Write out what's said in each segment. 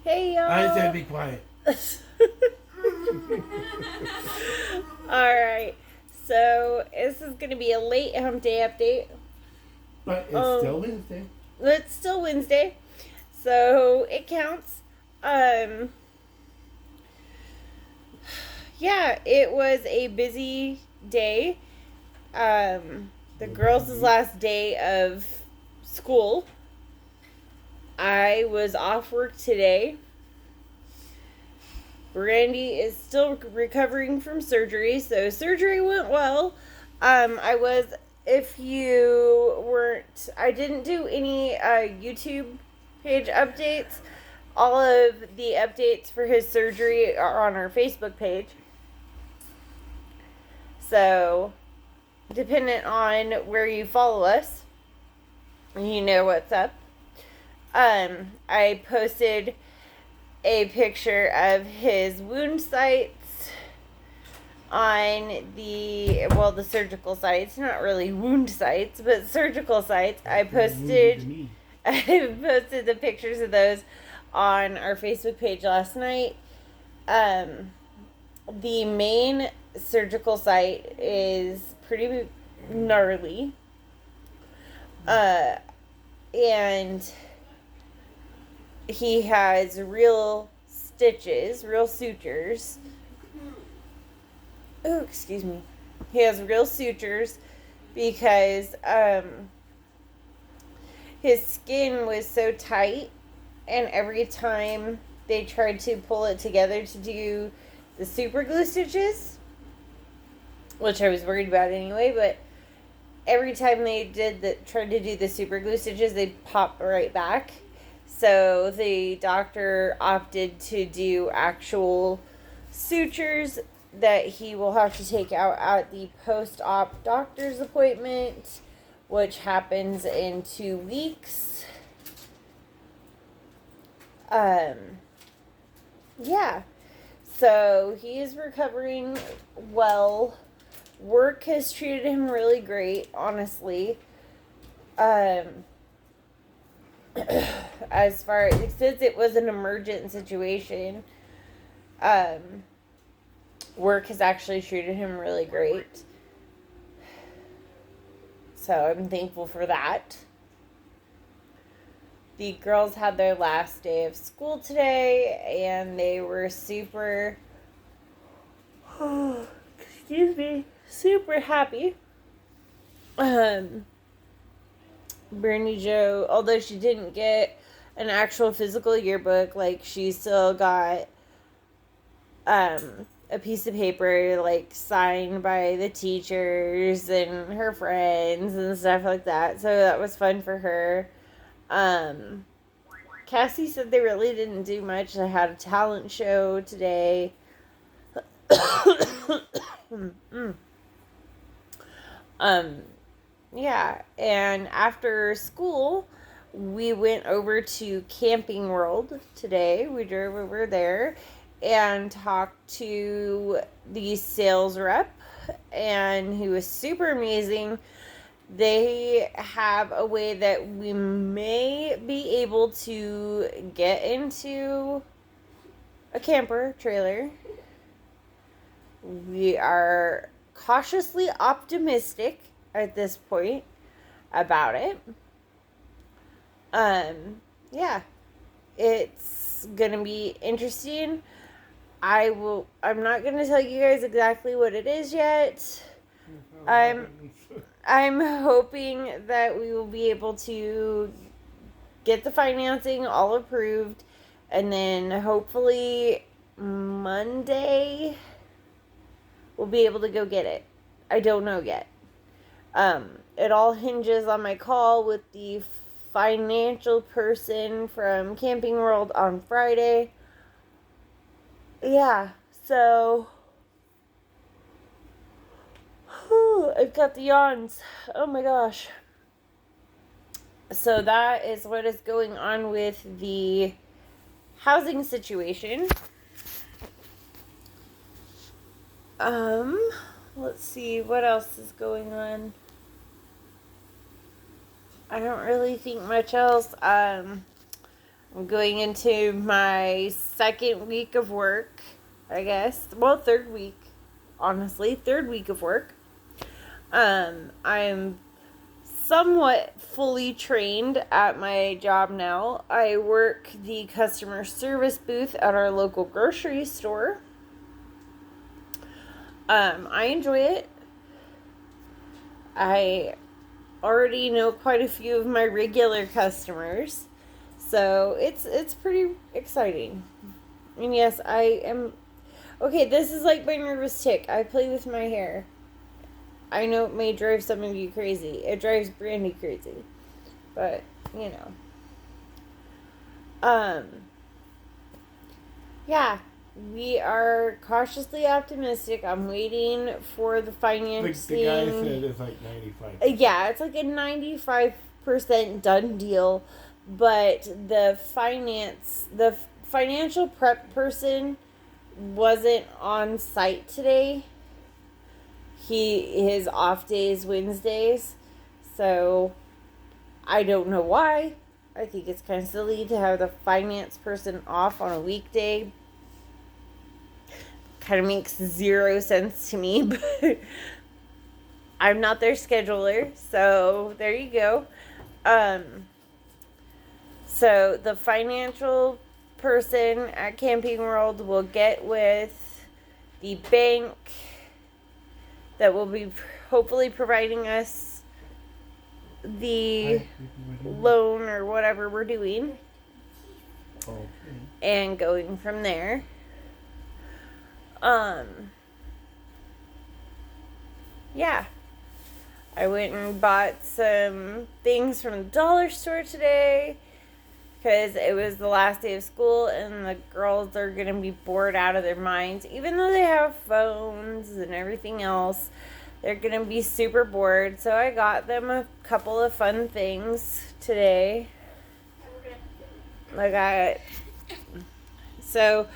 Hey y'all. I said be quiet. Alright. So this is gonna be a late hump day update. But it's still Wednesday. It's still Wednesday. So it counts. Yeah, it was a busy day. The girls' last day of school. I was off work today. Brandy is still recovering from surgery, so surgery went well. If you weren't, I didn't do any YouTube page updates. All of the updates for his surgery are on our Facebook page. So, dependent on where you follow us, you know what's up. I posted a picture of his wound sites on the surgical sites, not really wound sites, but surgical sites. I posted the pictures of those on our Facebook page last night. The main surgical site is pretty gnarly. And he has real stitches, real sutures. Oh, excuse me. He has real sutures because his skin was so tight, and every time they tried to pull it together to do the super glue stitches, which I was worried about anyway, but every time they tried to do the super glue stitches, they'd pop right back. So the doctor opted to do actual sutures that he will have to take out at the post-op doctor's appointment, which happens in 2 weeks. Yeah. So he is recovering well. Work has treated him really great, honestly. As far as, since it was an emergent situation, work has actually treated him really great. So I'm thankful for that. The girls had their last day of school today, and they were super, super happy. Brandy Jo, although she didn't get an actual physical yearbook, like, she still got a piece of paper, like, signed by the teachers and her friends and stuff like that. So that was fun for her. Cassie said they really didn't do much. They had a talent show today. Yeah, and after school, we went over to Camping World today. We drove over there and talked to the sales rep, and he was super amazing. They have a way that we may be able to get into a camper trailer. We are cautiously optimistic at this point about it. Yeah, it's gonna be interesting. I'm not gonna tell you guys exactly what it is yet. I'm hoping that we will be able to get the financing all approved, and then hopefully Monday we'll be able to go get it. I don't know yet. It all hinges on my call with the financial person from Camping World on Friday. Yeah, so I've got the yawns. Oh my gosh. So that is what is going on with the housing situation. Let's see what else is going on. I don't really think much else. I'm going into my second week of work, I guess. Well, third week, honestly. Third week of work. I'm somewhat fully trained at my job now. I work the customer service booth at our local grocery store. I enjoy it. I already know quite a few of my regular customers, so it's pretty exciting. And yes, I am okay. This is like my nervous tick. I play with my hair. I know it may drive some of you crazy. It drives Brandy crazy, but you know. Yeah, we are cautiously optimistic. I'm waiting for the financing. The guy said it's like 95. Yeah, it's like a 95% done deal, but the financial prep person wasn't on site today. His off days Wednesdays, so I don't know why. I think it's kind of silly to have the finance person off on a weekday. Kind of makes zero sense to me, but I'm not their scheduler, so there you go. So the financial person at Camping World will get with the bank that will be hopefully providing us the loan or whatever we're doing, and going from there. Yeah. I went and bought some things from the dollar store today because it was the last day of school and the girls are going to be bored out of their minds. Even though they have phones and everything else, they're going to be super bored. So I got them a couple of fun things today. So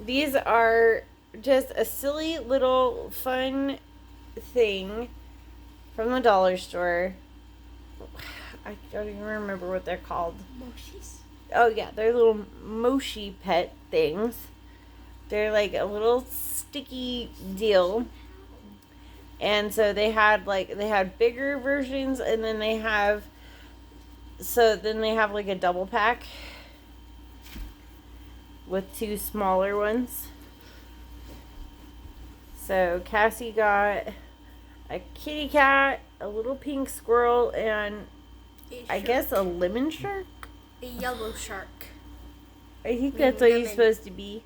these are just a silly little fun thing from the dollar store. I don't even remember what they're called. Moshis? Oh yeah, they're little Moshi pet things. They're like a little sticky deal. And so they had bigger versions, and then they have like a double pack with two smaller ones. So Cassie got a kitty cat, a little pink squirrel, and I guess a lemon shark? A yellow shark. I think that's what he's supposed to be.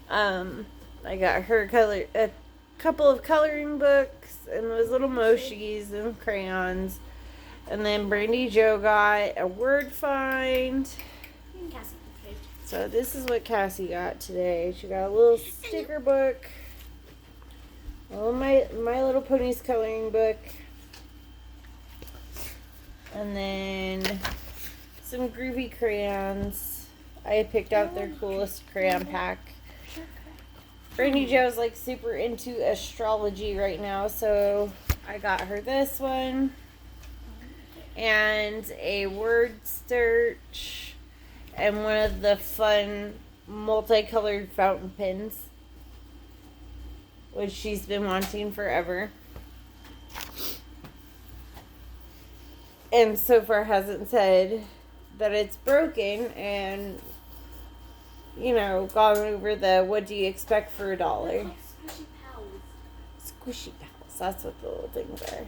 I got her a couple of coloring books and those little moshis and crayons. And then Brandy Jo got a word find. So this is what Cassie got today. She got a little sticker book. Oh, My Little Ponies coloring book. And then some groovy crayons. I picked out their coolest crayon pack. Brandy Jo's like super into astrology right now, so I got her this one. And a word search. And one of the fun multicolored fountain pens, which she's been wanting forever. And so far hasn't said that it's broken, and, you know, gone over the what do you expect for $1. Squishy pals. Squishy pals, that's what the little things are.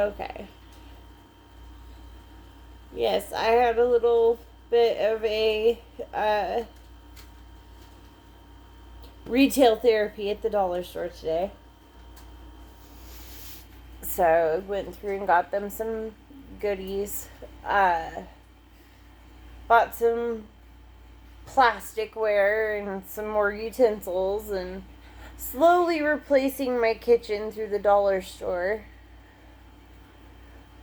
Okay. Yes, I had a little bit of a retail therapy at the dollar store today. So I went through and got them some goodies. Bought some plasticware and some more utensils, and slowly replacing my kitchen through the dollar store.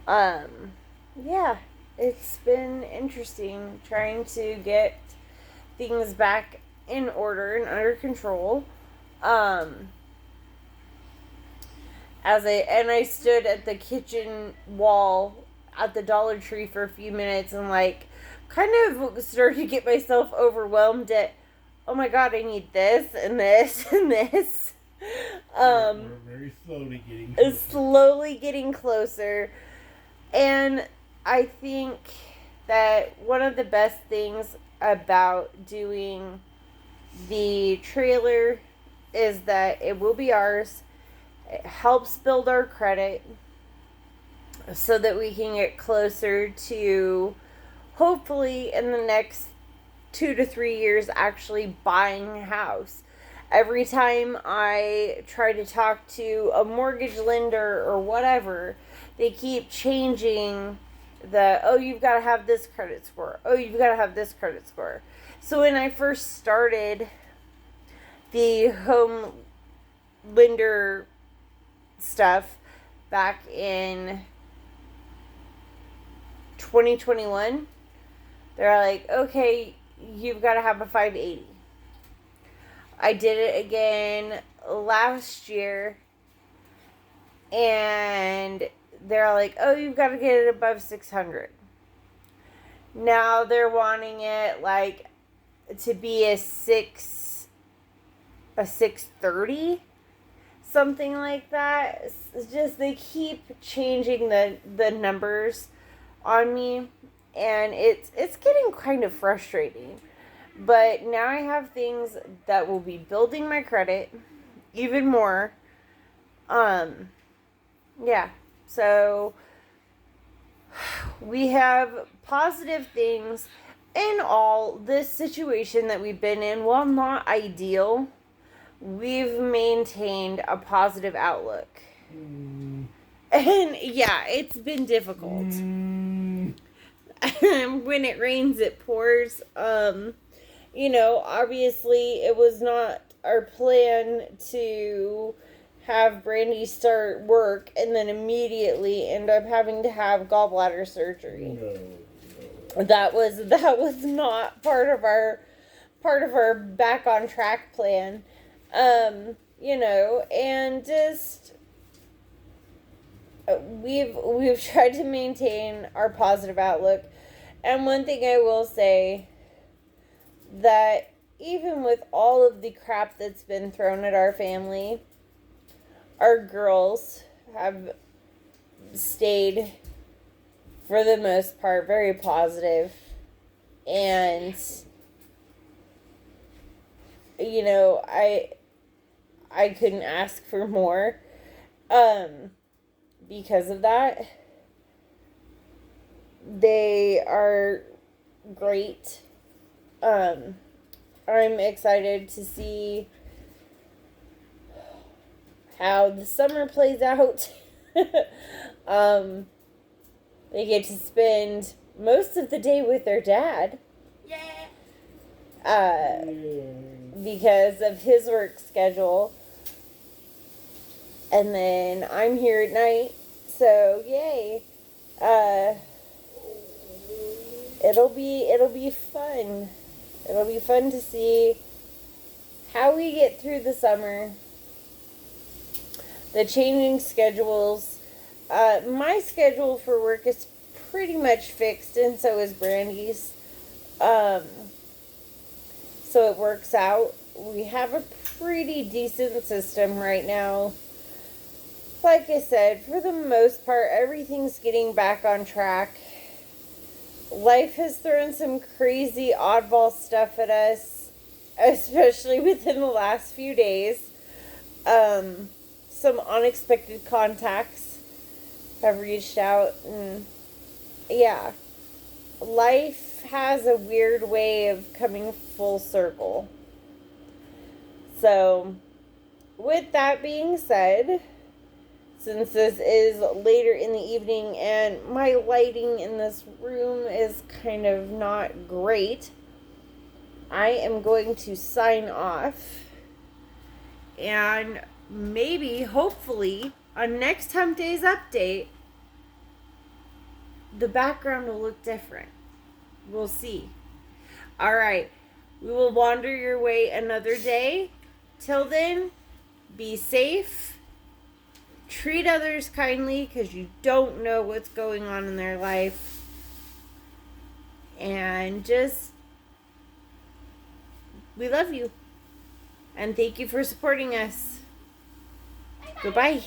Yeah. It's been interesting trying to get things back in order and under control. I stood at the kitchen wall at the Dollar Tree for a few minutes and like kind of started to get myself overwhelmed at, oh my god, I need this and this and this. We're very slowly getting closer. Slowly getting closer. And I think that one of the best things about doing the trailer is that it will be ours. It helps build our credit so that we can get closer to, hopefully in the next 2 to 3 years, actually buying a house. Every time I try to talk to a mortgage lender or whatever, they keep changing oh, you've got to have this credit score. Oh, you've got to have this credit score. So when I first started the home lender stuff back in 2021, they're like, okay, you've got to have a 580. I did it again last year, and they're like, oh, you've got to get it above 600. Now they're wanting it like to be a 630, something like that. It's just they keep changing the numbers on me, and it's getting kind of frustrating. But now I have things that will be building my credit even more. Yeah. So we have positive things in all. This situation that we've been in, while not ideal, we've maintained a positive outlook. And yeah, it's been difficult. When it rains, it pours. Obviously it was not our plan to have Brandy start work and then immediately end up having to have gallbladder surgery. No. That was not part of our back on track plan. And just we've tried to maintain our positive outlook. And one thing I will say, that even with all of the crap that's been thrown at our family, our girls have stayed, for the most part, very positive. And, I couldn't ask for more because of that. They are great. I'm excited to see how the summer plays out. They get to spend most of the day with their dad. Yeah. Because of his work schedule. And then I'm here at night. So yay. It'll be fun. It'll be fun to see how we get through the summer. The changing schedules. My schedule for work is pretty much fixed, and so is Brandy's. So it works out. We have a pretty decent system right now. Like I said, for the most part, everything's getting back on track. Life has thrown some crazy oddball stuff at us, especially within the last few days. Some unexpected contacts have reached out, and yeah, life has a weird way of coming full circle. So, with that being said, since this is later in the evening and my lighting in this room is kind of not great, I am going to sign off. And maybe, hopefully, on next Hump Day's update, the background will look different. We'll see. Alright, we will wander your way another day. Till then, be safe. treat others kindly because you don't know what's going on in their life. And just, we love you. And thank you for supporting us. Goodbye.